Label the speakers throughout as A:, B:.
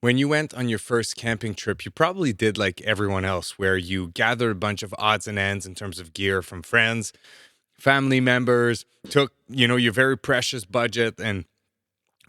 A: When you went on your first camping trip, you probably did like everyone else, where you gathered a bunch of odds and ends in terms of gear from friends, family members, took, your very precious budget and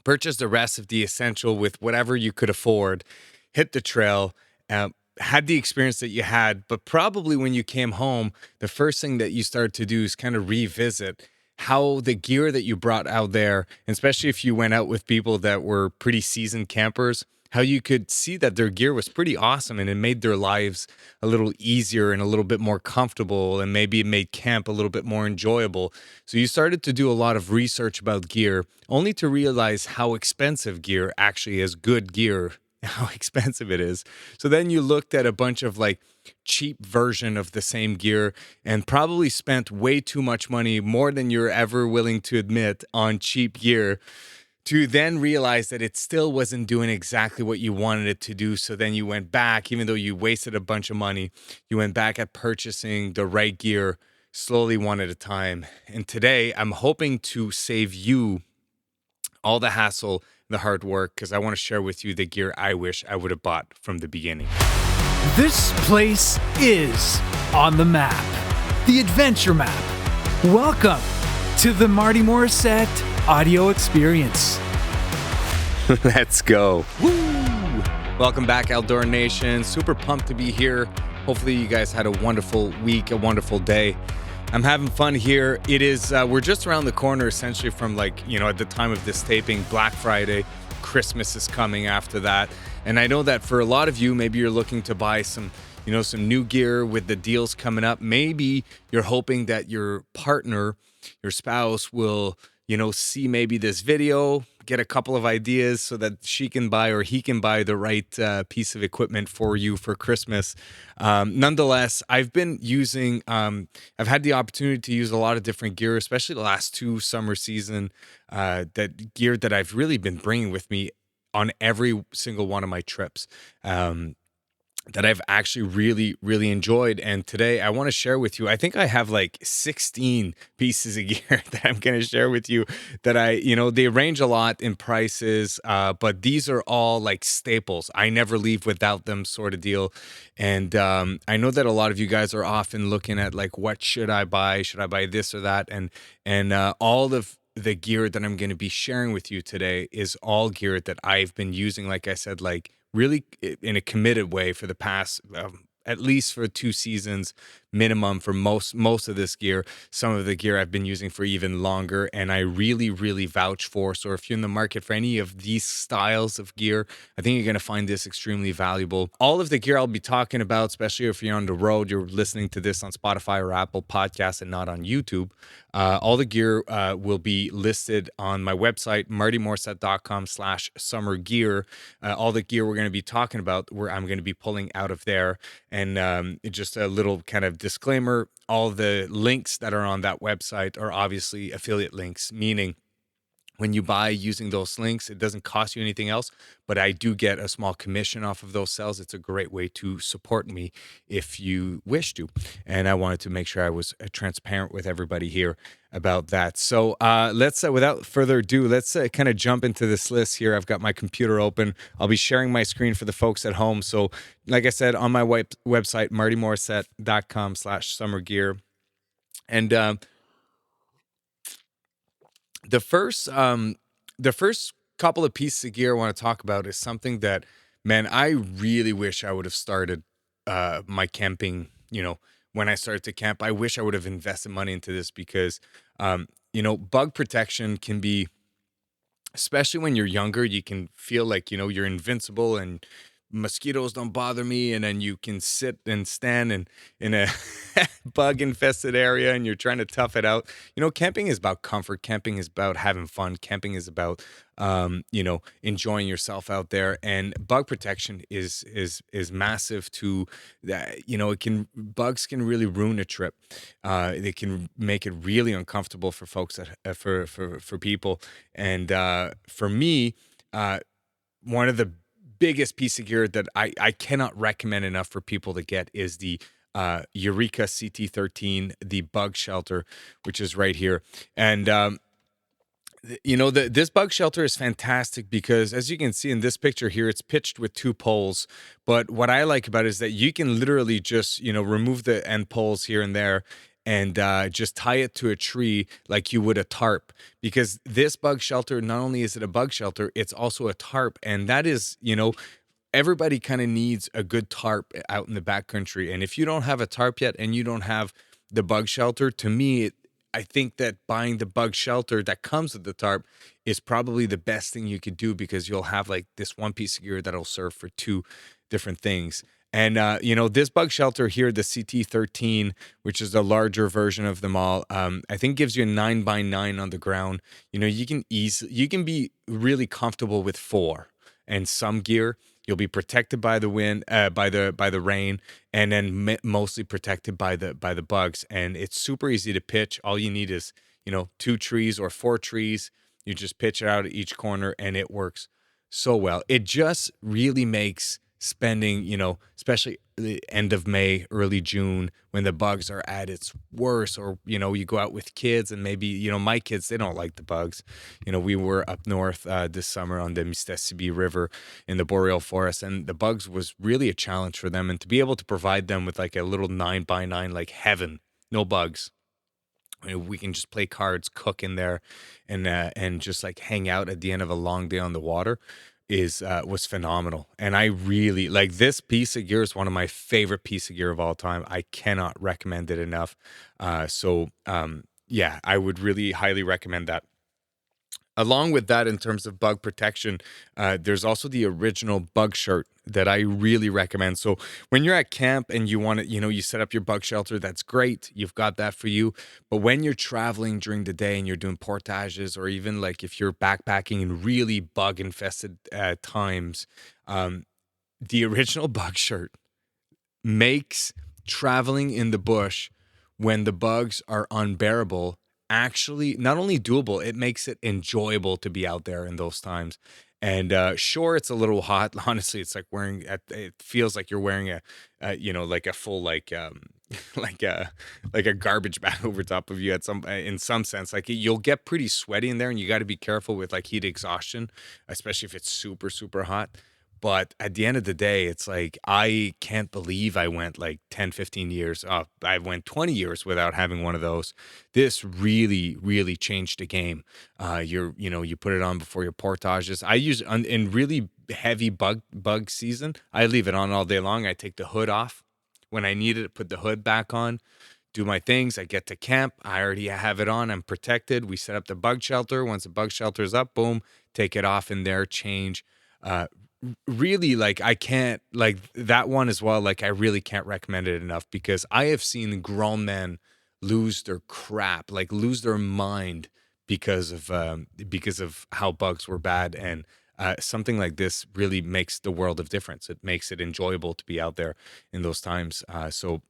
A: purchased the rest of the essential with whatever you could afford, hit the trail, had the experience that you had. But probably when you came home, the first thing that you started to do is kind of revisit how the gear that you brought out there, and especially if you went out with people that were pretty seasoned campers, how you could see that their gear was pretty awesome and it made their lives a little easier and a little bit more comfortable, and maybe it made camp a little bit more enjoyable. So you started to do a lot of research about gear, only to realize how expensive gear actually is, good gear, how expensive it is. So then you looked at a bunch of like cheap version of the same gear and probably spent way too much money, more than you're ever willing to admit, on cheap gear, to then realize that it still wasn't doing exactly what you wanted it to do. So then you went back, even though you wasted a bunch of money, you went back at purchasing the right gear slowly, one at a time. And today I'm hoping to save you all the hassle, the hard work, because I want to share with you the gear I wish I would have bought from the beginning.
B: This place is on the map, the adventure map. Welcome to the Marty Morissette audio experience.
A: Let's go. Woo! Welcome back, Outdoor Nation. Super pumped to be here. Hopefully you guys had a wonderful week, a wonderful day. I'm having fun here. It is, we're just around the corner essentially from at the time of this taping, Black Friday. Christmas is coming after that. And I know that for a lot of you, maybe you're looking to buy some new gear with the deals coming up. Maybe you're hoping that your partner, your spouse will, see maybe this video, get a couple of ideas so that she can buy or he can buy the right piece of equipment for you for Christmas. Nonetheless, I've been using, I've had the opportunity to use a lot of different gear, especially the last two summer season, that gear that I've really been bringing with me on every single one of my trips. That I've actually really, really enjoyed. And today I want to share with you, I think I have like 16 pieces of gear that I'm going to share with you that they range a lot in prices, but these are all like staples. I never leave without them, sort of deal. And I know that a lot of you guys are often looking at like, what should I buy? Should I buy this or that? And all of the gear that I'm going to be sharing with you today is all gear that I've been using, like I said, like really in a committed way for the past at least for 2 seasons minimum for most of this gear. Some of the gear I've been using for even longer, and I really, really vouch for. So if you're in the market for any of these styles of gear, I think you're going to find this extremely valuable. All of the gear I'll be talking about, especially if you're on the road, you're listening to this on Spotify or Apple Podcasts and not on YouTube, all the gear will be listed on my website, martymorissette.com/summer gear. All the gear we're going to be talking about, where I'm going to be pulling out of there. And just a little kind of disclaimer, all the links that are on that website are obviously affiliate links, meaning when you buy using those links, it doesn't cost you anything else, but I do get a small commission off of those sales. It's a great way to support me if you wish to. And I wanted to make sure I was transparent with everybody here about that. So let's, without further ado, let's kind of jump into this list here. I've got my computer open. I'll be sharing my screen for the folks at home. So like I said, on my website, martymorissette.com/summer gear. And the first couple of pieces of gear I want to talk about is something that, man, I really wish I would have started my camping, when I started to camp. I wish I would have invested money into this because bug protection can be, especially when you're younger, you can feel like, you're invincible and mosquitoes don't bother me. And then you can sit and stand in a bug infested area and you're trying to tough it out. Camping is about comfort. Camping is about having fun. Camping is about, enjoying yourself out there. And bug protection is massive to that. Bugs can really ruin a trip. They can make it really uncomfortable for folks for people. And for me, one of the biggest piece of gear that I cannot recommend enough for people to get is the Eureka CT13, the bug shelter, which is right here. And This bug shelter is fantastic because, as you can see in this picture here, it's pitched with two poles. But what I like about it is that you can literally just, remove the end poles here and there and just tie it to a tree like you would a tarp. Because this bug shelter, not only is it a bug shelter, it's also a tarp. And that is, everybody kind of needs a good tarp out in the backcountry. And if you don't have a tarp yet and you don't have the bug shelter, to me, I think that buying the bug shelter that comes with the tarp is probably the best thing you could do because you'll have like this one piece of gear that'll serve for two different things. And, this bug shelter here, the CT13, which is the larger version of them all, I think gives you a 9x9 on the ground. You can be really comfortable with 4 and some gear. You'll be protected by the wind, by the rain, and then mostly protected by the bugs. And it's super easy to pitch. All you need is 2 trees or 4 trees. You just pitch it out at each corner, and it works so well. It just really makes spending, especially the end of May, early June, when the bugs are at its worst, or, you go out with kids and maybe, my kids, they don't like the bugs. We were up north this summer on the Mississippi River in the boreal forest, and the bugs was really a challenge for them. And to be able to provide them with like a little 9x9, like heaven, no bugs. We can just play cards, cook in there, and just like hang out at the end of a long day on the water was phenomenal. And I really like this piece of gear. Is one of my favorite piece of gear of all time. I cannot recommend it enough. Yeah, I would really highly recommend that. Along with that, in terms of bug protection, there's also the original bug shirt that I really recommend. So when you're at camp and you want to, you set up your bug shelter, that's great. You've got that for you. But when you're traveling during the day and you're doing portages, or even like if you're backpacking in really bug infested times, the original bug shirt makes traveling in the bush when the bugs are unbearable actually not only doable, it makes it enjoyable to be out there in those times. And sure, it's a little hot. Honestly, it's like it feels like you're wearing like a full like a garbage bag over top of you in some sense. Like you'll get pretty sweaty in there, and you got to be careful with like heat exhaustion, especially if it's super super hot. But at the end of the day, it's like, I can't believe I went like 10, 15 years. I went 20 years without having one of those. This really, really changed the game. You put it on before your portages. I use in really heavy bug season. I leave it on all day long. I take the hood off when I need it, put the hood back on, do my things. I get to camp. I already have it on. I'm protected. We set up the bug shelter. Once the bug shelter is up, boom, take it off in there, change. Really, like, I can't, like, that one as well, like, I really can't recommend it enough, because I have seen grown men lose their crap, like lose their mind because of how bugs were bad. And something like this really makes the world of difference. It makes it enjoyable to be out there in those times. So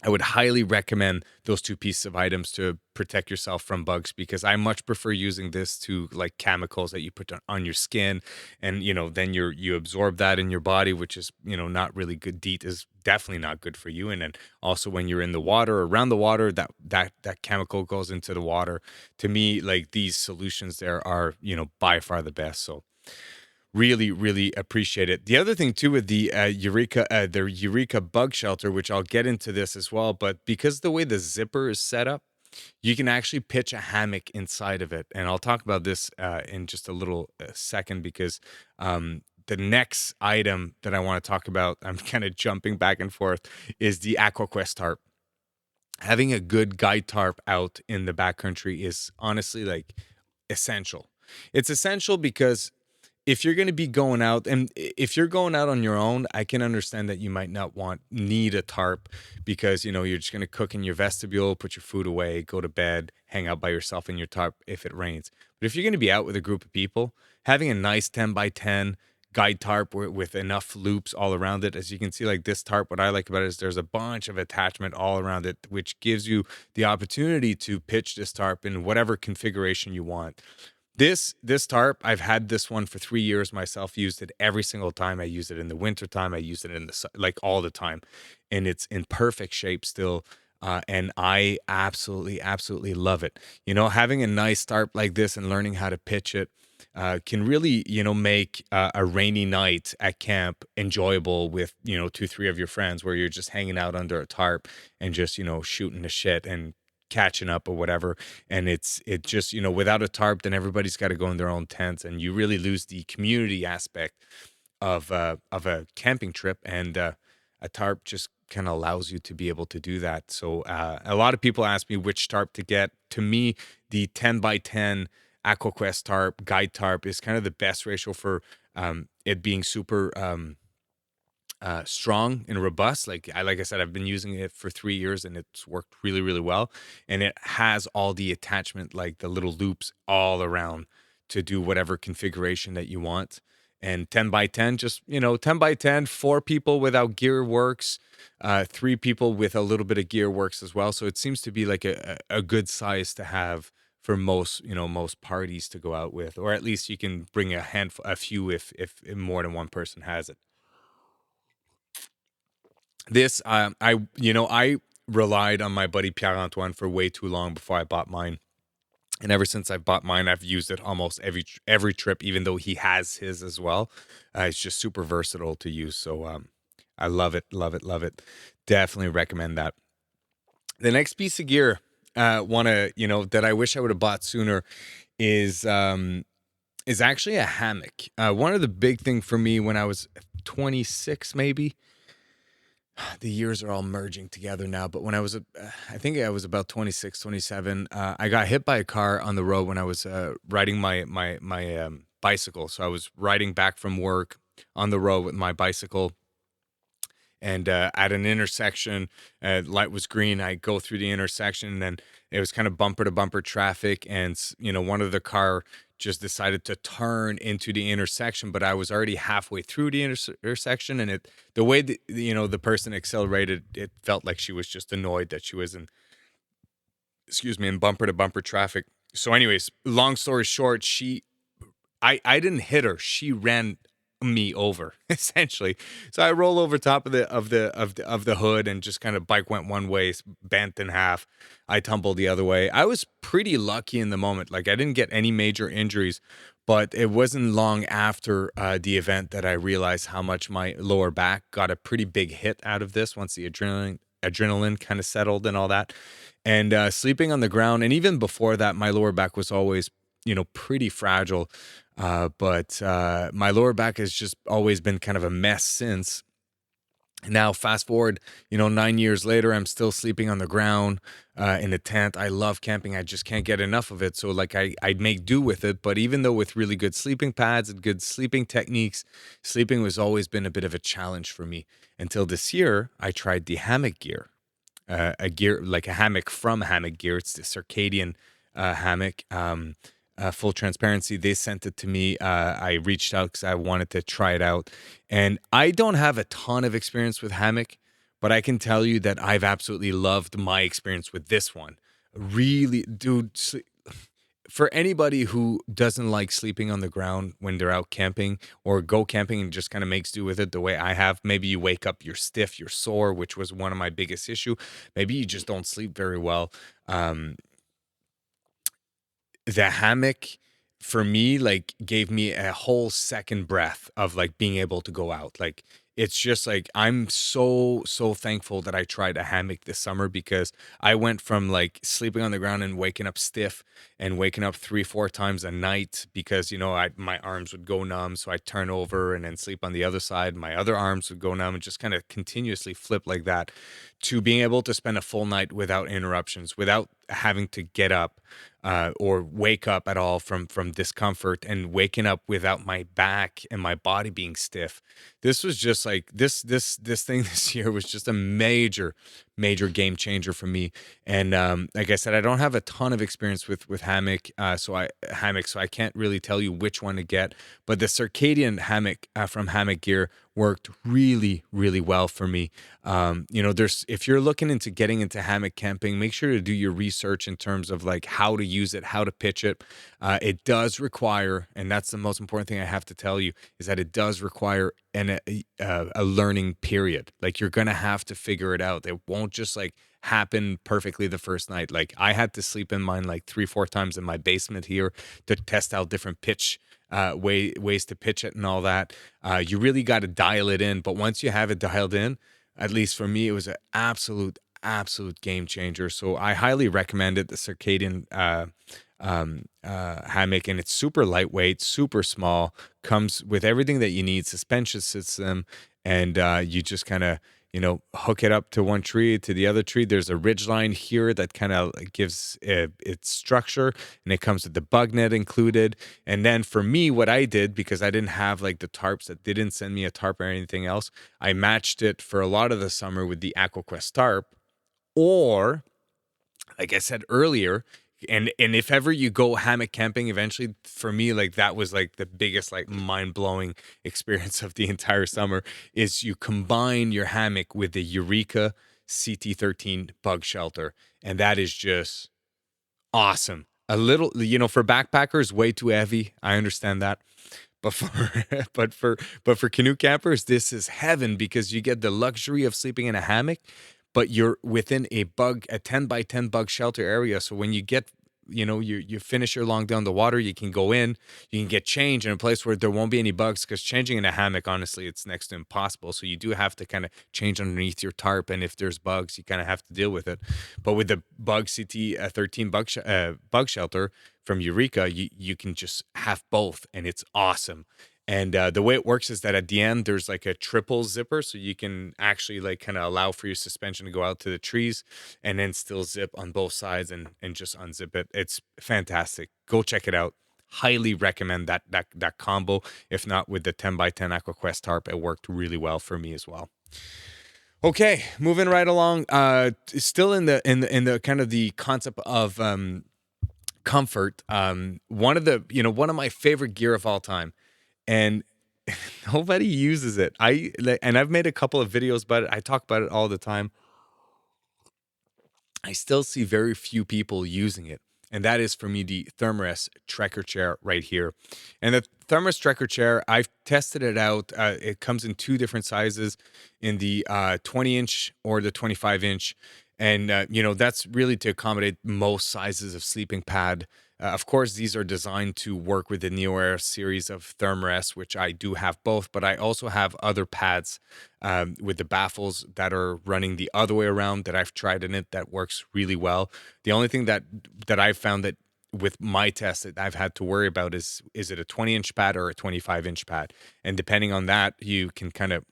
A: I would highly recommend those 2 pieces of items to protect yourself from bugs, because I much prefer using this to like chemicals that you put on your skin, and then you absorb that in your body, which is not really good. DEET is definitely not good for you. And then also when you're in the water, around the water, that chemical goes into the water. To me, like, these solutions there are by far the best. So really, really appreciate it. The other thing too with the Eureka bug shelter, which I'll get into this as well, but because the way the zipper is set up, you can actually pitch a hammock inside of it. And I'll talk about this in just a little second, because the next item that I want to talk about, I'm kind of jumping back and forth, is the AquaQuest tarp. Having a good guide tarp out in the backcountry is honestly like essential. It's essential because if you're going to be going out, and if you're going out on your own, I can understand that you might not need a tarp, because you're just going to cook in your vestibule, put your food away, go to bed, hang out by yourself in your tarp if it rains. But if you're going to be out with a group of people, having a nice 10x10 guide tarp with enough loops all around it, as you can see, like this tarp, what I like about it is there's a bunch of attachment all around it, which gives you the opportunity to pitch this tarp in whatever configuration you want. This tarp, I've had this one for 3 years myself, used it every single time. I use it in the wintertime. I use it in like all the time. And it's in perfect shape still. And I absolutely love it. Having a nice tarp like this and learning how to pitch it can really, make a rainy night at camp enjoyable with, two, three of your friends where you're just hanging out under a tarp and just, shooting the shit and catching up or whatever. And it just, without a tarp, then everybody's got to go in their own tents and you really lose the community aspect of a camping trip. And a tarp just kind of allows you to be able to do that. So a lot of people ask me which tarp to get. To me, the 10 by 10 AquaQuest tarp, guide tarp is kind of the best ratio for it being super strong and robust. Like I said, I've been using it for 3 years and it's worked really well. And it has all the attachment, like the little loops all around to do whatever configuration that you want. And 10 by 10, just, 10 by 10, 4 people without gear works. 3 people with a little bit of gear works as well. So it seems to be like a good size to have for most parties to go out with, or at least you can bring a few if more than one person has it. This, I relied on my buddy Pierre Antoine for way too long before I bought mine. And ever since I've bought mine, I've used it almost every trip, even though he has his as well. It's just super versatile to use. So I love it, love it, love it. Definitely recommend that. The next piece of gear, that I wish I would have bought sooner is actually a hammock. One of the big thing for me when I was 26, maybe. The years are all merging together now, but when I think I was about 26, 27, I got hit by a car on the road when I was riding my bicycle. So I was riding back from work on the road with my bicycle, and at an intersection, light was green. I go through the intersection, and then it was kind of bumper to bumper traffic, and one of the car just decided to turn into the intersection, but I was already halfway through the intersection, and the way that, the person accelerated, it felt like she was just annoyed that she was in bumper to bumper traffic. So anyways, long story short, I didn't hit her. She ran me over essentially. So I roll over top of the hood and just kind of bike went one way, bent in half. I tumbled the other way. I was pretty lucky in the moment. Like I didn't get any major injuries, but it wasn't long after the event that I realized how much my lower back got a pretty big hit out of this once the adrenaline kind of settled and all that. And sleeping on the ground, and even before that, my lower back was always, pretty fragile. But my lower back has just always been kind of a mess since. Now, fast forward, 9 years later, I'm still sleeping on the ground in a tent. I love camping. I just can't get enough of it. So like I'd make do with it. But even though with really good sleeping pads and good sleeping techniques, sleeping was always been a bit of a challenge for me until this year. I tried the hammock gear, a gear like a hammock from Hammock Gear. It's the Circadian hammock. Full transparency, they sent it to me. I reached out because I wanted to try it out. And I don't have a ton of experience with hammock, but I can tell you that I've absolutely loved my experience with this one. Really, dude, for anybody who doesn't like sleeping on the ground when they're out camping or go camping and just kind of makes do with it the way I have, maybe you wake up, you're stiff, you're sore, which was one of my biggest issue. Maybe you just don't sleep very well. The hammock for me like gave me a whole second breath of like being able to go out. Like it's just like I'm so thankful that I tried a hammock this summer, because I went from like sleeping on the ground and waking up stiff and waking up 3-4 times a night because my arms would go numb, so I'd turn over and then sleep on the other side, my other arms would go numb, and just kind of continuously flip like that, to being able to spend a full night without interruptions, without having to get up or wake up at all from discomfort, and waking up without my back and my body being stiff. This was just like this thing this year was just a major game changer for me. And like I said, I don't have a ton of experience with hammock, so I can't really tell you which one to get. But the Circadian hammock from Hammock Gear worked really well for me. If you're looking into getting into hammock camping, make sure to do your research in terms of like how to use it, how to pitch it. It does require, and that's the most important thing I have to tell you, is that it does require a learning period. Like you're gonna have to figure it out. It won't just like happen perfectly the first night. Like I had to sleep in mine like 3, 4 times in my basement here to test out different pitch ways to pitch it and all that. You really got to dial it in. But once you have it dialed in, at least for me, it was an absolute game changer. So I highly recommend it. The Circadian hammock, and it's super lightweight, super small, comes with everything that you need, suspension system, and you just kind of hook it up to one tree to the other tree. There's a ridge line here that kind of gives its structure, and it comes with the bug net included. And then for me, what I did, because I didn't have like the tarps, that they didn't send me a tarp or anything else, I matched it for a lot of the summer with the AquaQuest tarp, or like I said earlier, and if ever you go hammock camping eventually, for me, like that was like the biggest like mind-blowing experience of the entire summer, is you combine your hammock with the Eureka CT13 bug shelter, and that is just awesome. A little, for backpackers, way too heavy. I understand that. But for but for canoe campers, this is heaven, because you get the luxury of sleeping in a hammock, but you're within a 10 by 10 bug shelter area. So when you get, you finish your long down the water, you can go in, you can get changed in a place where there won't be any bugs, because changing in a hammock, honestly, it's next to impossible. So you do have to kind of change underneath your tarp, and if there's bugs, you kind of have to deal with it. But with the Bug CT 13 bug shelter from Eureka, you can just have both, and it's awesome. And the way it works is that at the end, there's like a triple zipper. So you can actually like kind of allow for your suspension to go out to the trees, and then still zip on both sides and just unzip it. It's fantastic. Go check it out. Highly recommend that combo. If not, with the 10 by 10 AquaQuest tarp, it worked really well for me as well. Okay, moving right along. Still in the kind of the concept of comfort. One of my favorite gear of all time, and nobody uses it. And I've made a couple of videos about it. I talk about it all the time. I still see very few people using it, and that is for me the Thermarest Trekker chair right here. And the Thermarest Trekker chair, I've tested it out. It comes in 2 different sizes, in the 20-inch or the 25-inch. And, that's really to accommodate most sizes of sleeping pad. Of course, these are designed to work with the NeoAir series of Thermarest, which I do have both, but I also have other pads with the baffles that are running the other way around that I've tried in it that works really well. The only thing that I've found that with my test that I've had to worry about is it a 20-inch pad or a 25-inch pad? And depending on that, you can kind of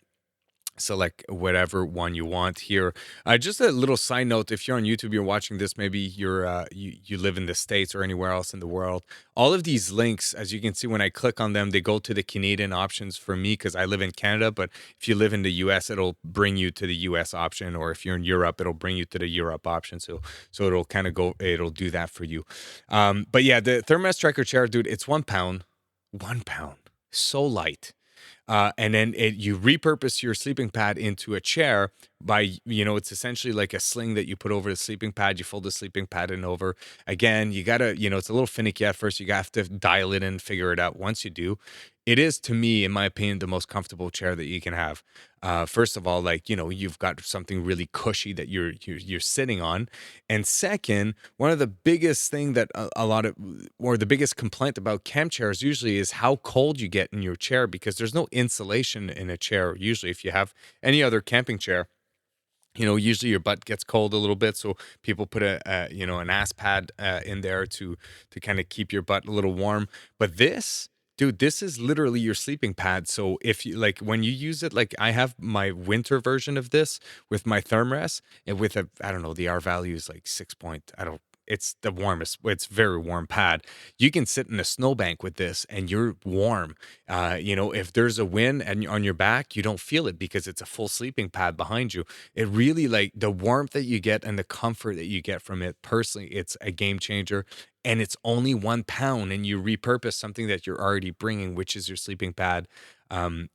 A: select whatever one you want here. Just a little side note: if you're on YouTube, you're watching this, maybe you live in the States or anywhere else in the world, all of these links, as you can see, when I click on them, they go to the Canadian options for me, because I live in Canada. But if you live in the US, it'll bring you to the US option, or if you're in Europe, it'll bring you to the Europe option. So it'll kind of it'll do that for you. But yeah, the Thermarest Trekker chair, dude, it's 1 pound, so light. And then you repurpose your sleeping pad into a chair by, it's essentially like a sling that you put over the sleeping pad. You fold the sleeping pad in over. Again, you got to, it's a little finicky at first. You have to dial it in, figure it out. Once you do, it is, to me, in my opinion, the most comfortable chair that you can have. First of all, like, you've got something really cushy that you're sitting on. And second, one of the biggest thing that the biggest complaint about camp chairs usually is how cold you get in your chair, because there's no insulation in a chair. Usually, if you have any other camping chair, usually your butt gets cold a little bit. So people put an ass pad in there to kind of keep your butt a little warm. But this, dude, this is literally your sleeping pad. So if you like, when you use it, like I have my winter version of this with my Thermarest, and with the R value is like 6 point. It's the warmest. It's very warm pad. You can sit in a snowbank with this and you're warm. If there's a wind and on your back, you don't feel it because it's a full sleeping pad behind you. It really, like, the warmth that you get and the comfort that you get from it, personally, it's a game changer. And it's only 1 pound, and you repurpose something that you're already bringing, which is your sleeping pad.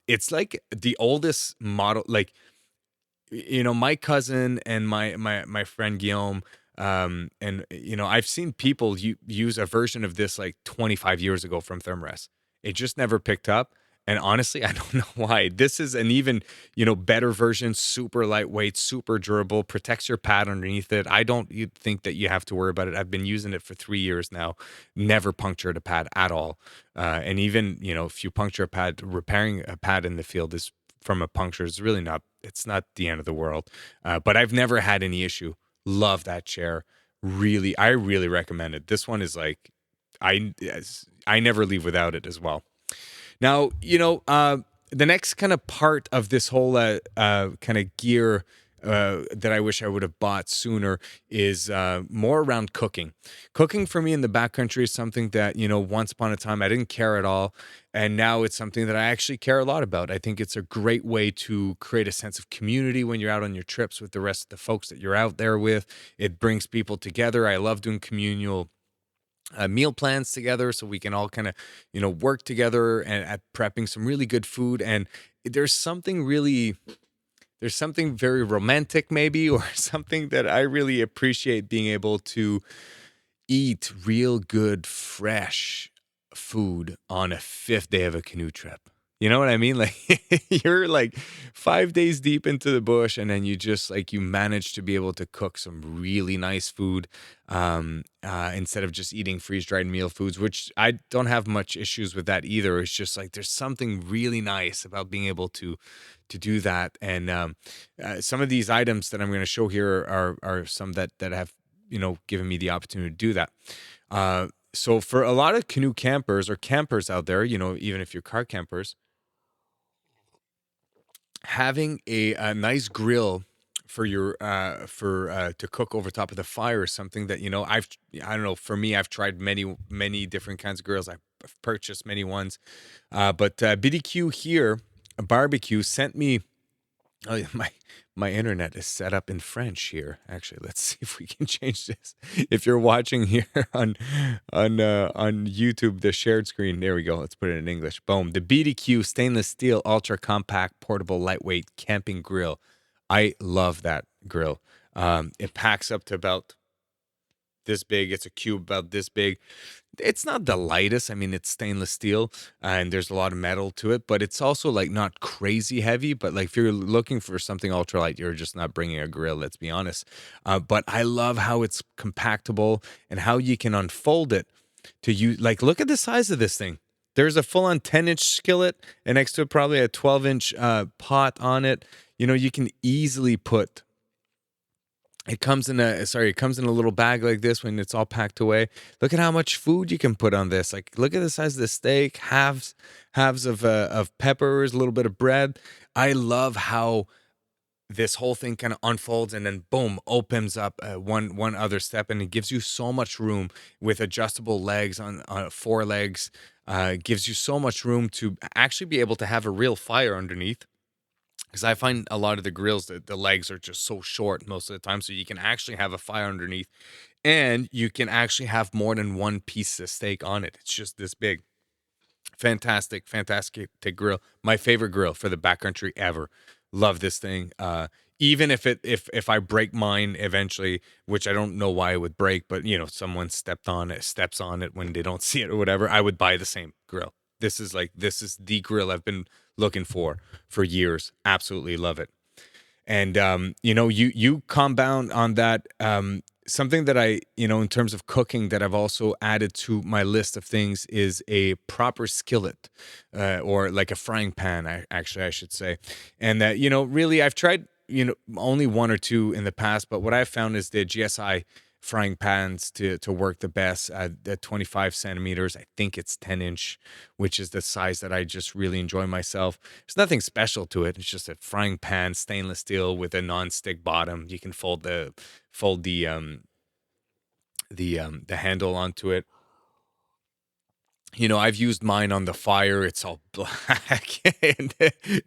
A: It's like the oldest model, like, my cousin and my friend Guillaume, and I've seen people use a version of this like 25 years ago from Thermarest. It just never picked up. And honestly, I don't know why. This is an even, better version, super lightweight, super durable, protects your pad underneath it. I don't think that you have to worry about it. I've been using it for 3 years now, never punctured a pad at all. And even, if you puncture a pad, repairing a pad in the field is from a puncture is really not, it's not the end of the world. But I've never had any issue. Love that chair. Really, I really recommend it. This one is like, I never leave without it as well. Now, the next kind of part of this whole kind of gear that I wish I would have bought sooner is more around cooking. Cooking for me in the backcountry is something that, once upon a time I didn't care at all. And now it's something that I actually care a lot about. I think it's a great way to create a sense of community when you're out on your trips with the rest of the folks that you're out there with. It brings people together. I love doing communal meal plans together so we can all kind of work together and at prepping some really good food. And there's something very romantic maybe, or something that I really appreciate, being able to eat real good fresh food on a fifth day of a canoe trip. You know what I mean? Like you're like 5 days deep into the bush, and then you just like you manage to be able to cook some really nice food instead of just eating freeze-dried meal foods, which I don't have much issues with that either. It's just like there's something really nice about being able to do that. And some of these items that I'm going to show here are some that have given me the opportunity to do that. So for a lot of canoe campers or campers out there, even if you're car campers, having a nice grill for your to cook over top of the fire is something that I don't know, for me, I've tried many different kinds of grills. I've purchased many ones, but BDQ here, a barbecue, sent me. Oh, yeah, my internet is set up in French here. Actually, let's see if we can change this. If you're watching here on YouTube, the shared screen, there we go. Let's put it in English. Boom. The BDQ stainless steel ultra compact portable lightweight camping grill. I love that grill. It packs up to about this big. It's a cube about this big. It's not the lightest. I mean, it's stainless steel and there's a lot of metal to it, but it's also like not crazy heavy. But like if you're looking for something ultralight, you're just not bringing a grill, let's be honest. But I love how it's compactable and how you can unfold it to use. Like, look at the size of this thing. There's a full on 10-inch skillet, and next to it, probably a 12-inch pot on it. You can easily put. It comes in a little bag like this when it's all packed away. Look at how much food you can put on this. Like, look at the size of the steak, halves of peppers, a little bit of bread. I love how this whole thing kind of unfolds and then boom, opens up one other step, and it gives you so much room with adjustable legs on 4 legs. Gives you so much room to actually be able to have a real fire underneath. Because I find a lot of the grills, the legs are just so short most of the time. So you can actually have a fire underneath, and you can actually have more than one piece of steak on it. It's just this big. Fantastic grill. My favorite grill for the backcountry ever. Love this thing. Even if I break mine eventually, which I don't know why it would break, but someone steps on it when they don't see it or whatever, I would buy the same grill. This is the grill I've been looking for years. Absolutely love it. And you compound on that. Something that I in terms of cooking that I've also added to my list of things is a proper skillet, or like a frying pan. I should say. And that really I've tried only one or two in the past, but what I've found is the GSI frying pans to work the best at 25 centimeters. I think it's 10-inch, which is the size that I just really enjoy myself. There's nothing special to it. It's just a frying pan, stainless steel with a non-stick bottom. You can fold the handle onto it. I've used mine on the fire. It's all black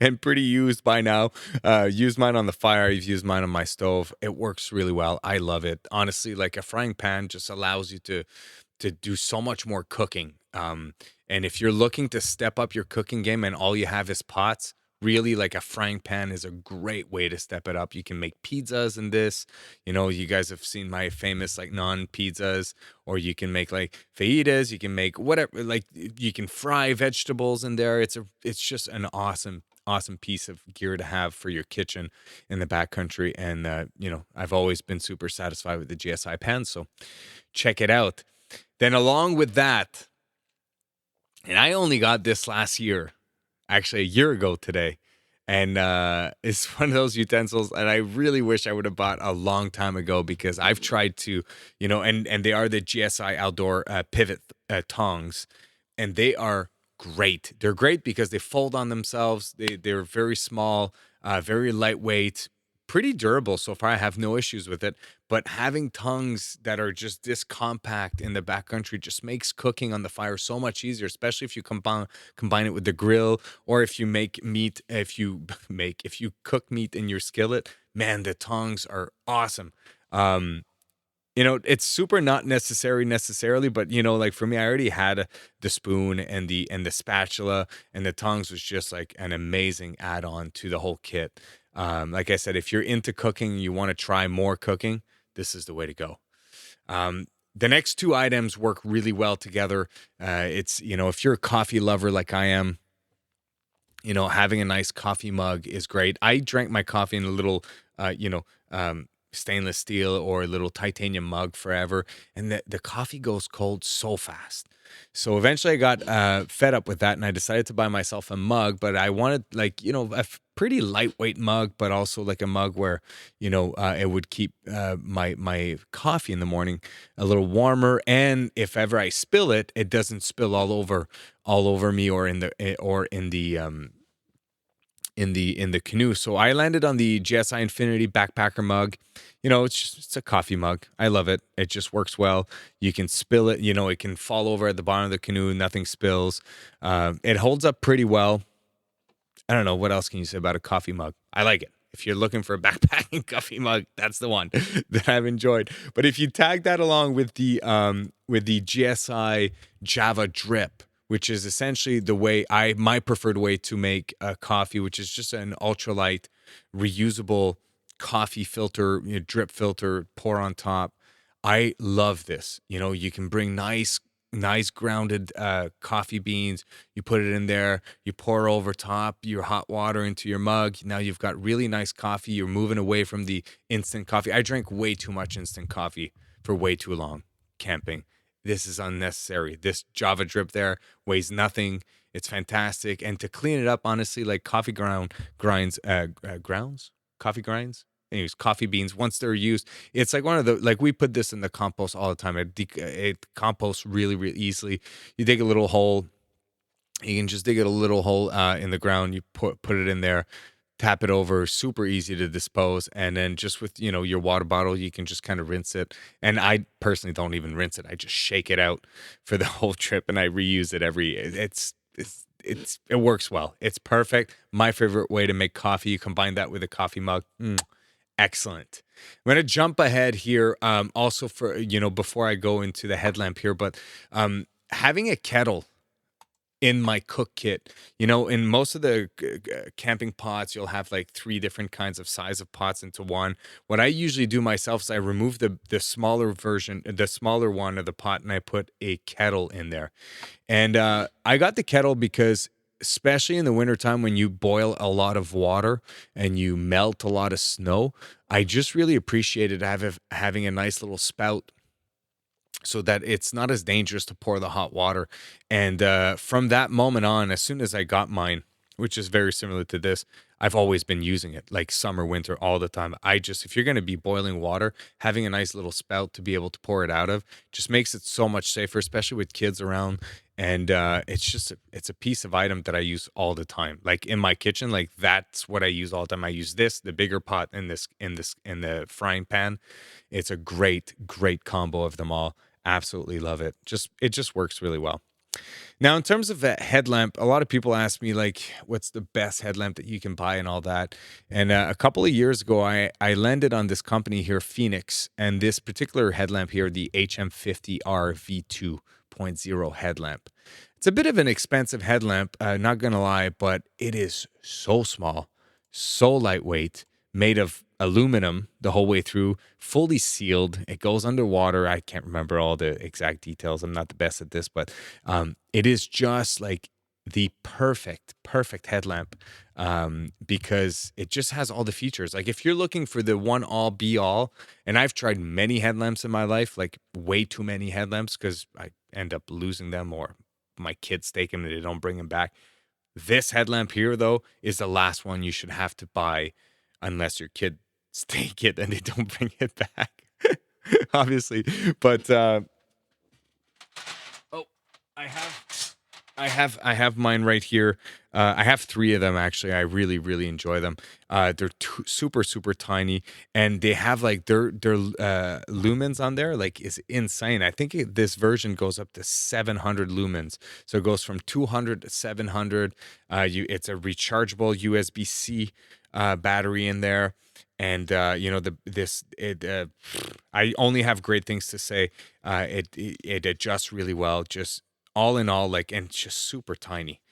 A: and pretty used by now. Used mine on the fire. I've used mine on my stove. It works really well. I love it. Honestly, like a frying pan just allows you to do so much more cooking. And if you're looking to step up your cooking game and all you have is pots, really like a frying pan is a great way to step it up. You can make pizzas in this. You guys have seen my famous like non pizzas, or you can make like fajitas. You can make whatever, like you can fry vegetables in there. It's just an awesome piece of gear to have for your kitchen in the backcountry. And I've always been super satisfied with the GSI pan. So check it out. Then along with that, and I only got this last year, actually a year ago today. And it's one of those utensils, and I really wish I would have bought a long time ago, because I've tried to, and they are the GSI Outdoor pivot tongs, and they are great. They're great because they fold on themselves. They're very small, very lightweight, pretty durable so far. I have no issues with it. But having tongues that are just this compact in the backcountry just makes cooking on the fire so much easier, especially if you combine it with the grill, or if you make meat, if you cook meat in your skillet. Man, the tongs are awesome. It's super not necessarily, but like for me, I already had the spoon and the spatula, and the tongs was just like an amazing add-on to the whole kit. Like I said, if you're into cooking, you want to try more cooking, this is the way to go. The next two items work really well together. It's, if you're a coffee lover like I am, having a nice coffee mug is great. I drank my coffee in a little, stainless steel or a little titanium mug forever, and the coffee goes cold so fast. So eventually I got fed up with that, and I decided to buy myself a mug, but I wanted a pretty lightweight mug, but also like a mug where it would keep my coffee in the morning a little warmer, and if ever I spill it, it doesn't spill all over me or in the canoe. So I landed on the GSI Infinity backpacker mug. It's a coffee mug. I love it. It just works well. You can spill it, it can fall over at the bottom of the canoe. Nothing spills. It holds up pretty well. I don't know. What else can you say about a coffee mug? I like it. If you're looking for a backpacking coffee mug, that's the one that I've enjoyed. But if you tag that along with the GSI Java Drip, which is essentially my preferred way to make a coffee, which is just an ultralight, reusable coffee filter, drip filter, pour on top. I love this. You can bring nice grounded coffee beans. You put it in there. You pour over top your hot water into your mug. Now you've got really nice coffee. You're moving away from the instant coffee. I drank way too much instant coffee for way too long camping. This is unnecessary. This Java Drip there weighs nothing. It's fantastic. And to clean it up, honestly, like coffee grinds. Anyways, coffee beans, once they're used, it's like we put this in the compost all the time. It composts really, really easily. You dig a little hole. You can just dig it a little hole in the ground. You put it in there. Tap it over, super easy to dispose. And then just with, your water bottle, you can just kind of rinse it. And I personally don't even rinse it. I just shake it out for the whole trip, and I reuse it it works well. It's perfect. My favorite way to make coffee. You combine that with a coffee mug. Excellent. I'm going to jump ahead here. Also for, before I go into the headlamp here, but having a kettle in my cook kit, in most of the camping pots, you'll have like 3 different kinds of size of pots into one. What I usually do myself is I remove the smaller version, the smaller one of the pot, and I put a kettle in there. And I got the kettle because, especially in the wintertime when you boil a lot of water and you melt a lot of snow, I just really appreciated having a nice little spout, so that it's not as dangerous to pour the hot water. And from that moment on, as soon as I got mine, which is very similar to this, I've always been using it, like summer, winter, all the time. If you're going to be boiling water, having a nice little spout to be able to pour it out of just makes it so much safer, especially with kids around. And it's a piece of item that I use all the time. Like in my kitchen, like that's what I use all the time. I use the bigger pot in the frying pan. It's a great combo of them all. Absolutely love it. It just works really well. Now, in terms of a headlamp, a lot of people ask me, like, what's the best headlamp that you can buy and all that. And a couple of years ago, I landed on this company here, Phoenix, and this particular headlamp here, the HM50R V2 2.0 headlamp. It's a bit of an expensive headlamp, not gonna lie, but it is so small, so lightweight, made of aluminum the whole way through, fully sealed. It goes underwater. I can't remember all the exact details. I'm not the best at this, but it is just like the perfect headlamp, because it just has all the features. Like if you're looking for the one all be all, and I've tried many headlamps in my life, like way too many headlamps because I end up losing them or my kids take them and they don't bring them back. This headlamp here, though, is the last one you should have to buy unless your kids take it and they don't bring it back, obviously. But I have mine right here. I have 3 of them actually. I really enjoy them. They're super tiny, and they have like their lumens on there. Like is insane. I think this version goes up to 700 lumens. So it goes from 200 to 700. It's a rechargeable USB-C battery in there, and I only have great things to say. It adjusts really well. Just all in all, like, and it's just super tiny.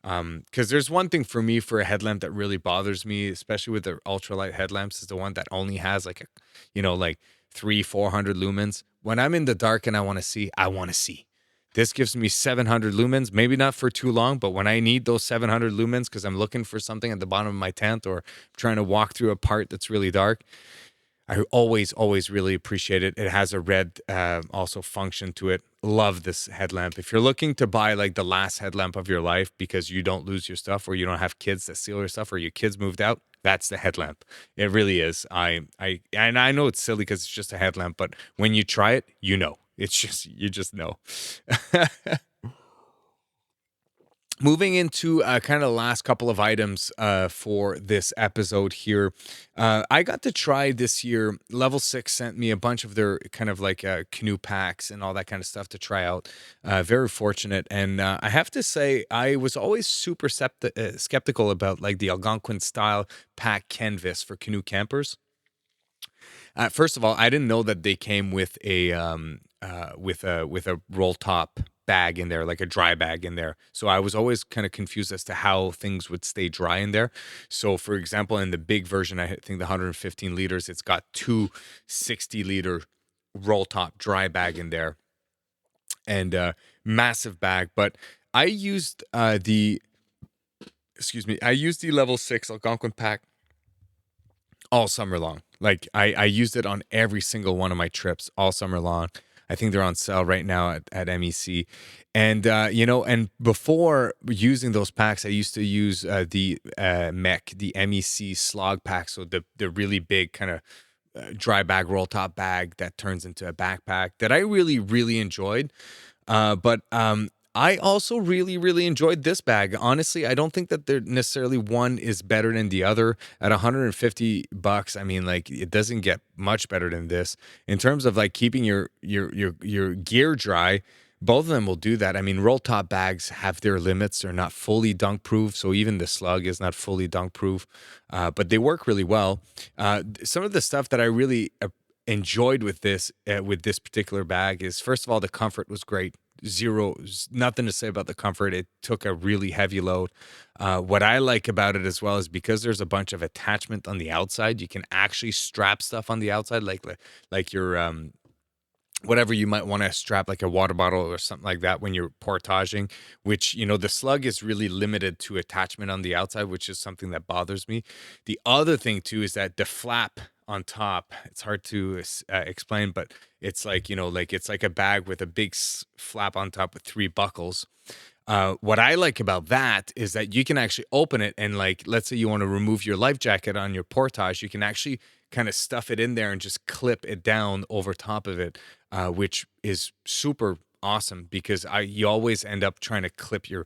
A: Because there's one thing for me for a headlamp that really bothers me, especially with the ultralight headlamps, is the one that only has like like 300-400 lumens. When I'm in the dark and I want to see, I want to see. This gives me 700 lumens, maybe not for too long, but when I need those 700 lumens because I'm looking for something at the bottom of my tent or trying to walk through a part that's really dark, I always really appreciate it. It has a red also function to it. Love this headlamp. If you're looking to buy like the last headlamp of your life because you don't lose your stuff or you don't have kids that steal your stuff or your kids moved out, that's the headlamp. It really is. And I know it's silly because it's just a headlamp, but when you try it, you know. You just know. Moving into kind of the last couple of items for this episode here. I got to try this year. Level 6 sent me a bunch of their kind of like canoe packs and all that kind of stuff to try out. Very fortunate. And I have to say, I was always super skeptical about like the Algonquin style pack canvas for canoe campers. First of all, I didn't know that they came with a roll top bag in there, like a dry bag in there. So I was always kind of confused as to how things would stay dry in there. So for example, in the big version, I think the 115 liters, it's got 2 60-liter roll top dry bag in there and massive bag. But I used the level 6 Algonquin pack all summer long. Like I used it on every single one of my trips all summer long. I think they're on sale right now at MEC. And, and before using those packs, I used to use the MEC slog pack. So the really big kind of dry bag, roll top bag that turns into a backpack that I really enjoyed. But I also really enjoyed this bag. Honestly, I don't think that there necessarily one is better than the other. At $150, I mean, like it doesn't get much better than this in terms of like keeping your gear dry. Both of them will do that. I mean, roll top bags have their limits. They're not fully dunk proof, so even the slug is not fully dunk proof, but they work really well. Some of the stuff that I really enjoyed with this particular bag is, first of all, the comfort was great. Nothing to say about the comfort. It took a really heavy load. What I like about it as well is because there's a bunch of attachment on the outside, you can actually strap stuff on the outside, like your whatever you might want to strap, like a water bottle or something like that when you're portaging, which, the slug is really limited to attachment on the outside, which is something that bothers me. The other thing too is that the flap on top, it's hard to explain, but it's like, it's like a bag with a big flap on top with 3 buckles. What I like about that is that you can actually open it and, like, let's say you want to remove your life jacket on your portage, you can actually kind of stuff it in there and just clip it down over top of it, which is super awesome because you always end up trying to clip your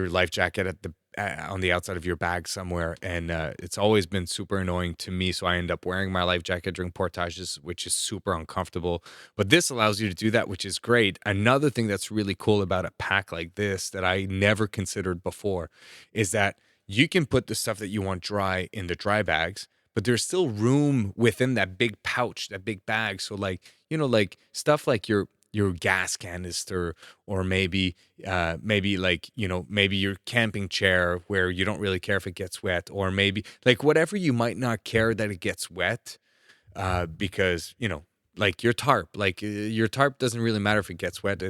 A: life jacket at on the outside of your bag somewhere, and it's always been super annoying to me, so I end up wearing my life jacket during portages, which is super uncomfortable. But this allows you to do that, which is great. Another thing that's really cool about a pack like this that I never considered before is that you can put the stuff that you want dry in the dry bags, but there's still room within that big pouch, that big bag. So like, like stuff like your your gas canister, or maybe like, maybe your camping chair where you don't really care if it gets wet, or maybe like whatever you might not care that it gets wet, because like your tarp doesn't really matter if it gets wet.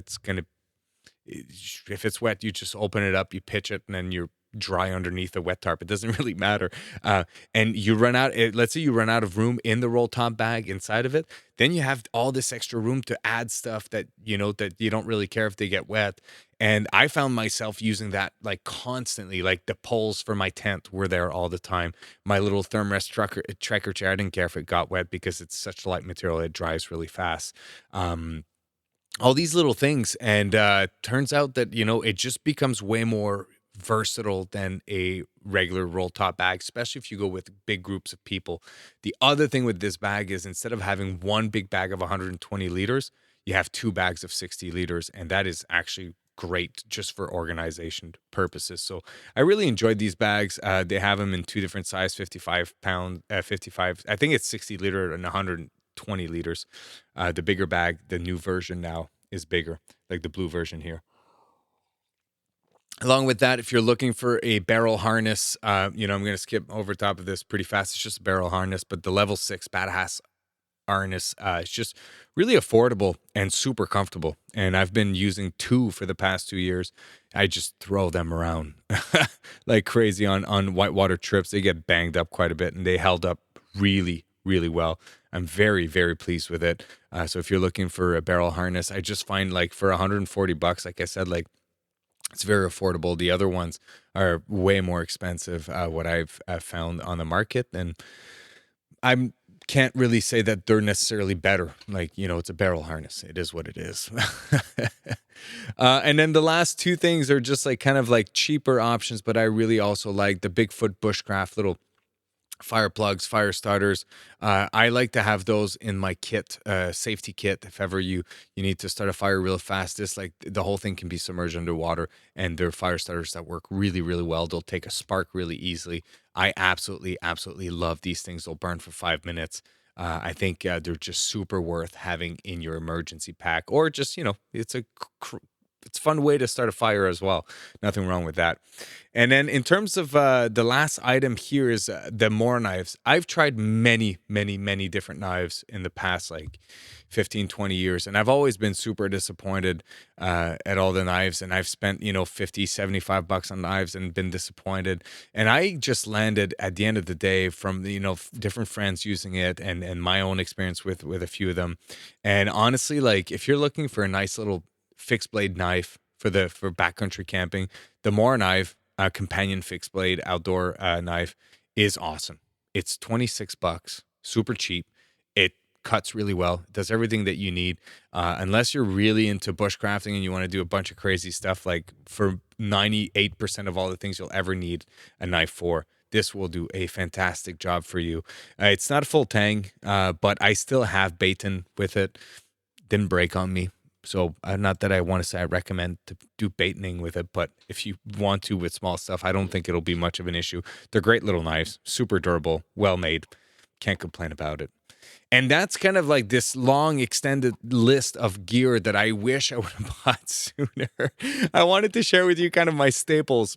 A: If it's wet, you just open it up, you pitch it, and then you're dry underneath the wet tarp. It doesn't really matter. And you run out, let's say you run out of room in the roll top bag inside of it, then you have all this extra room to add stuff that you don't really care if they get wet. And I found myself using that like constantly. Like the poles for my tent were there all the time. My little Thermarest trekker chair, I didn't care if it got wet because it's such light material, it dries really fast. All these little things, and turns out that it just becomes way more versatile than a regular roll top bag, especially if you go with big groups of people. The other thing with this bag is, instead of having one big bag of 120 liters, you have two bags of 60 liters, and that is actually great just for organization purposes. So I really enjoyed these bags. They have them in two different size, 55 I think it's 60 liter and 120 liters. The bigger bag, the new version now, is bigger, like the blue version here. Along with that, if you're looking for a barrel harness, I'm going to skip over top of this pretty fast. It's just a barrel harness, but the level 6 Badass harness is just really affordable and super comfortable. And I've been using two for the past 2 years. I just throw them around like crazy on whitewater trips. They get banged up quite a bit, and they held up really, really well. I'm very, very pleased with it. So if you're looking for a barrel harness, I just find like for $140, like I said, like it's very affordable. The other ones are way more expensive, what I've found on the market. And I can't really say that they're necessarily better. Like, it's a barrel harness. It is what it is. And then the last two things are just like kind of like cheaper options, but I really also like the Bigfoot Bushcraft little fire plugs, fire starters. I like to have those in my kit, safety kit. If ever you need to start a fire real fast, this, like, the whole thing can be submerged underwater, and they're fire starters that work really, really well. They'll take a spark really easily. I absolutely, absolutely love these things. They'll burn for 5 minutes. I think they're just super worth having in your emergency pack, or just, it's a fun way to start a fire as well. Nothing wrong with that. And then in terms of the last item here is the Mora knives. I've tried many, many, many different knives in the past, like 15, 20 years. And I've always been super disappointed at all the knives. And I've spent, $50, $75 on knives and been disappointed. And I just landed at the end of the day from, different friends using it, and my own experience with a few of them. And honestly, like, if you're looking for a nice little fixed blade knife for backcountry camping, the Mora knife, companion fixed blade outdoor knife, is awesome. It's $26, super cheap. It cuts really well. It does everything that you need. Unless you're really into bushcrafting and you want to do a bunch of crazy stuff, like for 98% of all the things you'll ever need a knife for, this will do a fantastic job for you. It's not a full tang, but I still have baton with it. Didn't break on me. So not that I want to say I recommend to do batoning with it, but if you want to with small stuff, I don't think it'll be much of an issue. They're great little knives, super durable, well made. Can't complain about it. And that's kind of like this long extended list of gear that I wish I would have bought sooner. I wanted to share with you kind of my staples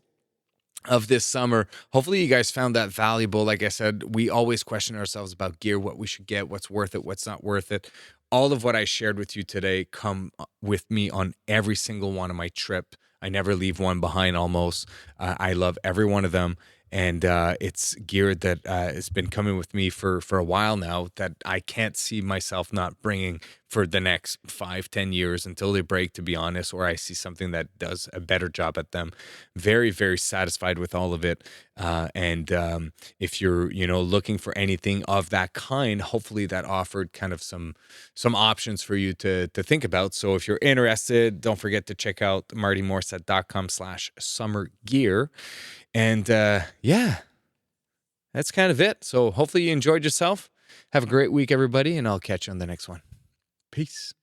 A: of this summer. Hopefully you guys found that valuable. Like I said, we always question ourselves about gear, what we should get, what's worth it, what's not worth it. All of what I shared with you today come with me on every single one of my trip. I never leave one behind almost. I love every one of them. And it's gear that has been coming with me for a while now, that I can't see myself not bringing for the next 5-10 years until they break, to be honest, or I see something that does a better job at them. Very, very satisfied with all of it. And if you're, looking for anything of that kind, hopefully that offered kind of some options for you to think about. So if you're interested, don't forget to check out martymorissette.com/summergear. And yeah, that's kind of it. So hopefully you enjoyed yourself. Have a great week, everybody, and I'll catch you on the next one. Peace.